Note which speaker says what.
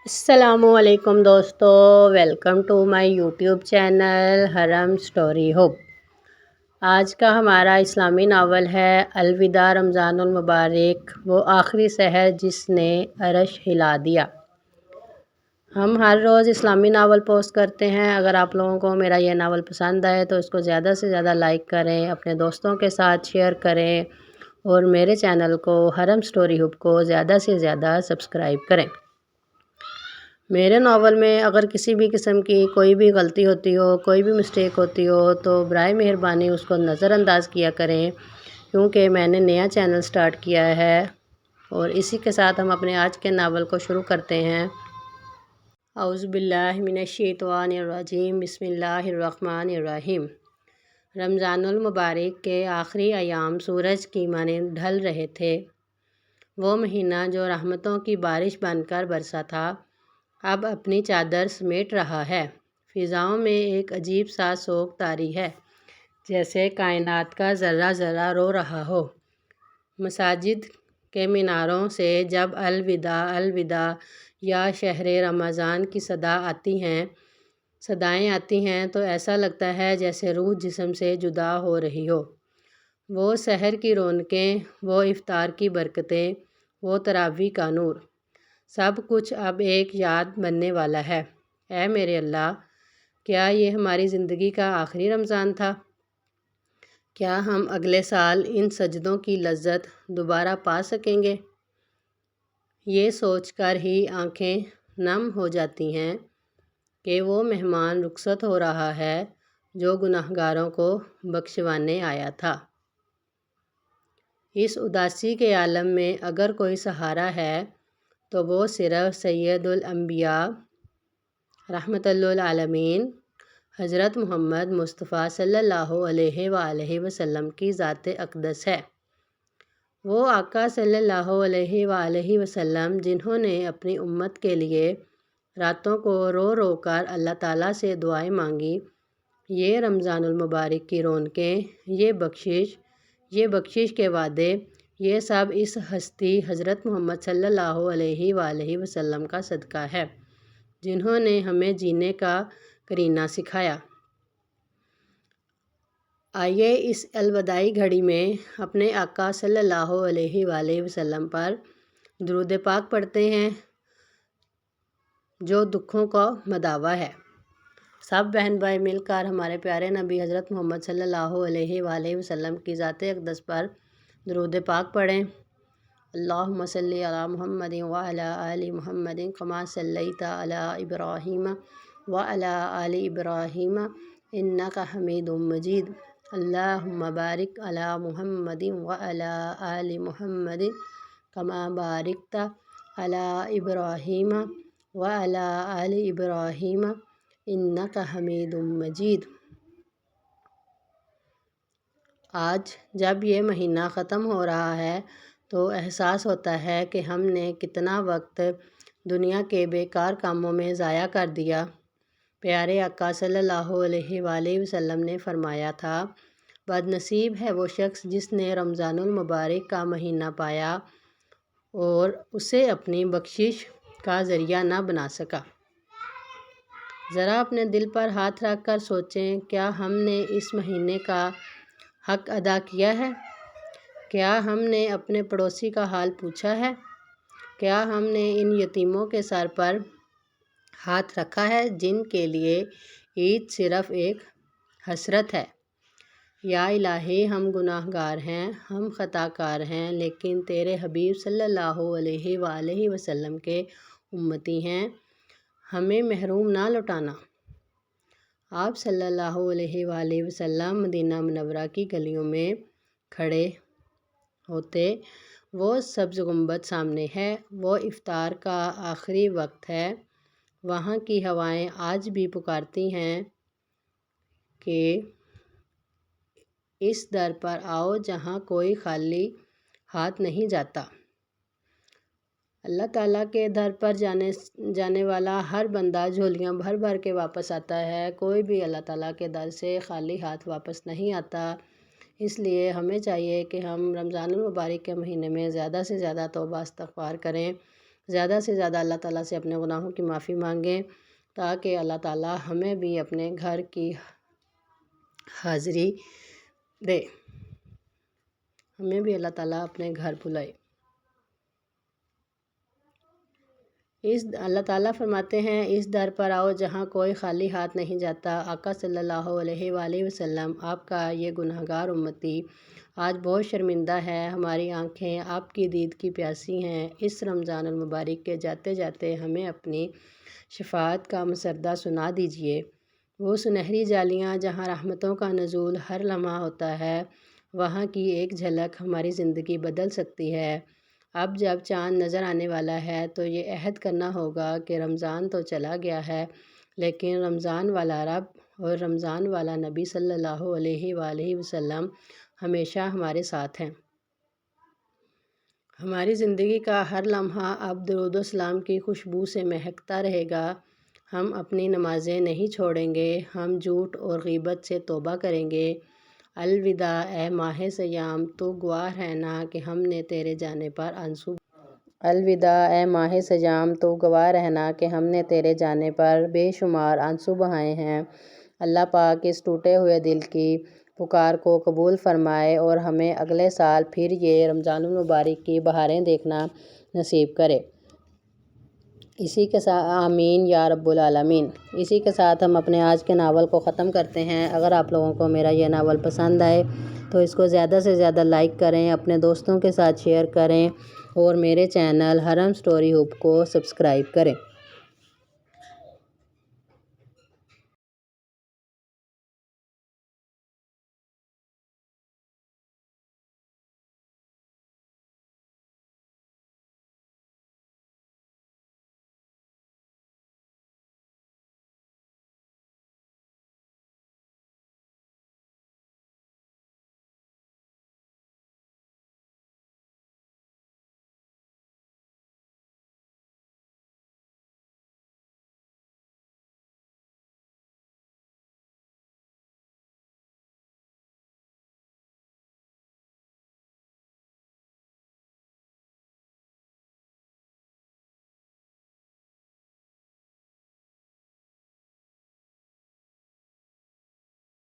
Speaker 1: السلام علیکم دوستو، welcome to my YouTube channel Haram story hope. آج کا ہمارا اسلامی ناول ہے الوداع رمضان المبارک، وہ آخری سحر جس نے عرش ہلا دیا۔ ہم ہر روز اسلامی ناول پوسٹ کرتے ہیں۔ اگر آپ لوگوں کو میرا یہ ناول پسند آئے تو اس کو زیادہ سے زیادہ لائک کریں، اپنے دوستوں کے ساتھ شیئر کریں اور میرے چینل کو حرم اسٹوری ہوپ کو زیادہ سے زیادہ سبسکرائب کریں۔ میرے ناول میں اگر کسی بھی قسم کی کوئی بھی غلطی ہوتی ہو، کوئی بھی مسٹیک ہوتی ہو تو برائے مہربانی اس کو نظر انداز کیا کریں، کیونکہ میں نے نیا چینل سٹارٹ کیا ہے۔ اور اسی کے ساتھ ہم اپنے آج کے ناول کو شروع کرتے ہیں۔ اعوذ باللہ من الشیطان الرجیم، بسم اللہ الرحمن الرحیم۔ رمضان المبارک کے آخری ایام سورج کی مانند ڈھل رہے تھے۔ وہ مہینہ جو رحمتوں کی بارش بن کر برسا تھا، اب اپنی چادر سمیٹ رہا ہے۔ فضاؤں میں ایک عجیب سا سوگ طاری ہے، جیسے کائنات کا ذرہ ذرہ رو رہا ہو۔ مساجد کے میناروں سے جب الوداع الوداع یا شہر رمضان کی صدائیں آتی ہیں تو ایسا لگتا ہے جیسے روح جسم سے جدا ہو رہی ہو۔ وہ سحر کی رونقیں، وہ افطار کی برکتیں، وہ تراویح کا نور، سب کچھ اب ایک یاد بننے والا ہے۔ اے میرے اللہ، کیا یہ ہماری زندگی کا آخری رمضان تھا؟ کیا ہم اگلے سال ان سجدوں کی لذت دوبارہ پا سکیں گے؟ یہ سوچ کر ہی آنکھیں نم ہو جاتی ہیں کہ وہ مہمان رخصت ہو رہا ہے جو گناہگاروں کو بخشوانے آیا تھا۔ اس اداسی کے عالم میں اگر کوئی سہارا ہے تو وہ صرف سید الانبیاء رحمت للعالمین حضرت محمد مصطفیٰ صلی اللہ علیہ وآلہ وسلم کی ذات اقدس ہے۔ وہ آقا صلی اللہ علیہ وآلہ وسلم جنہوں نے اپنی امت کے لیے راتوں کو رو رو کر اللہ تعالیٰ سے دعائیں مانگی۔ یہ رمضان المبارک کی رونقیں، یہ بخشش کے وعدے، یہ سب اس ہستی حضرت محمد صلی اللہ علیہ وآلہ وسلم کا صدقہ ہے، جنہوں نے ہمیں جینے کا قرینہ سکھایا۔ آئیے اس الوداعی گھڑی میں اپنے آقا صلی اللہ علیہ وآلہ وسلم پر درود پاک پڑھتے ہیں، جو دکھوں کا مداوا ہے۔ سب بہن بھائی مل کر ہمارے پیارے نبی حضرت محمد صلی اللہ علیہ وآلہ وسلم کی ذات اقدس پر درود پاک پڑھیں۔ اللہم صلی علی محمد وعلی آل محمد کما صلیت علی ابراہیم وعلی آل ابراہیم انک حمید مجید۔ اللہم بارک علی محمد وعلی آل محمد کما بارکت علی ابراہیم وعلی آل ابراہیم انک حمید مجید۔ آج جب یہ مہینہ ختم ہو رہا ہے تو احساس ہوتا ہے کہ ہم نے کتنا وقت دنیا کے بیکار کاموں میں ضائع کر دیا۔ پیارے آقا صلی اللہ علیہ وآلہ وسلم نے فرمایا تھا، بد نصیب ہے وہ شخص جس نے رمضان المبارک کا مہینہ پایا اور اسے اپنی بخشش کا ذریعہ نہ بنا سکا۔ ذرا اپنے دل پر ہاتھ رکھ کر سوچیں، کیا ہم نے اس مہینے کا حق ادا کیا ہے؟ کیا ہم نے اپنے پڑوسی کا حال پوچھا ہے؟ کیا ہم نے ان یتیموں کے سر پر ہاتھ رکھا ہے جن کے لیے عید صرف ایک حسرت ہے؟ یا الہی، ہم گناہ گار ہیں، ہم خطا کار ہیں، لیکن تیرے حبیب صلی اللہ علیہ وآلہ وسلم کے امتی ہیں، ہمیں محروم نہ لوٹانا۔ آپ صلی اللہ علیہ وآلہ وسلم مدینہ منورہ کی گلیوں میں کھڑے ہوتے، وہ سبز گنبد سامنے ہے، وہ افطار کا آخری وقت ہے، وہاں کی ہوائیں آج بھی پکارتی ہیں کہ اس در پر آؤ جہاں کوئی خالی ہاتھ نہیں جاتا۔ اللہ تعالیٰ کے در پر جانے والا ہر بندہ جھولیاں بھر بھر کے واپس آتا ہے، کوئی بھی اللہ تعالیٰ کے در سے خالی ہاتھ واپس نہیں آتا۔ اس لیے ہمیں چاہیے کہ ہم رمضان المبارک کے مہینے میں زیادہ سے زیادہ توبہ استغفار کریں، زیادہ سے زیادہ اللہ تعالیٰ سے اپنے گناہوں کی معافی مانگیں تاکہ اللہ تعالیٰ ہمیں بھی اپنے گھر کی حاضری دے، ہمیں بھی اللہ تعالیٰ اپنے گھر بلائے۔ اللہ تعالیٰ فرماتے ہیں اس در پر آؤ جہاں کوئی خالی ہاتھ نہیں جاتا۔ آقا صلی اللہ علیہ وآلہ وسلم آپ کا یہ گنہگار امتی آج بہت شرمندہ ہے، ہماری آنکھیں آپ کی دید کی پیاسی ہیں۔ اس رمضان المبارک کے جاتے جاتے ہمیں اپنی شفاعت کا مسردہ سنا دیجیے۔ وہ سنہری جالیاں جہاں رحمتوں کا نزول ہر لمحہ ہوتا ہے، وہاں کی ایک جھلک ہماری زندگی بدل سکتی ہے۔ اب جب چاند نظر آنے والا ہے تو یہ عہد کرنا ہوگا کہ رمضان تو چلا گیا ہے، لیکن رمضان والا رب اور رمضان والا نبی صلی اللہ علیہ وآلہ وسلم ہمیشہ ہمارے ساتھ ہیں۔ ہماری زندگی کا ہر لمحہ اب درود و سلام کی خوشبو سے مہکتا رہے گا۔ ہم اپنی نمازیں نہیں چھوڑیں گے، ہم جھوٹ اور غیبت سے توبہ کریں گے۔ الوداع اے ماہ سیام، تو گواہ رہنا کہ ہم نے تیرے جانے پر آنسو الوداع اے ماہ سیام، تو گواہ رہنا کہ ہم نے تیرے جانے پر بے شمار آنسو بہائے ہیں۔ اللہ پاک اس ٹوٹے ہوئے دل کی پکار کو قبول فرمائے اور ہمیں اگلے سال پھر یہ رمضان المبارک کی بہاریں دیکھنا نصیب کرے۔ اسی کے ساتھ آمین یا رب العالمین۔ اسی کے ساتھ ہم اپنے آج کے ناول کو ختم کرتے ہیں۔ اگر آپ لوگوں کو میرا یہ ناول پسند آئے تو اس کو زیادہ سے زیادہ لائک کریں، اپنے دوستوں کے ساتھ شیئر کریں اور میرے چینل حرم اسٹوری ہب کو سبسکرائب کریں۔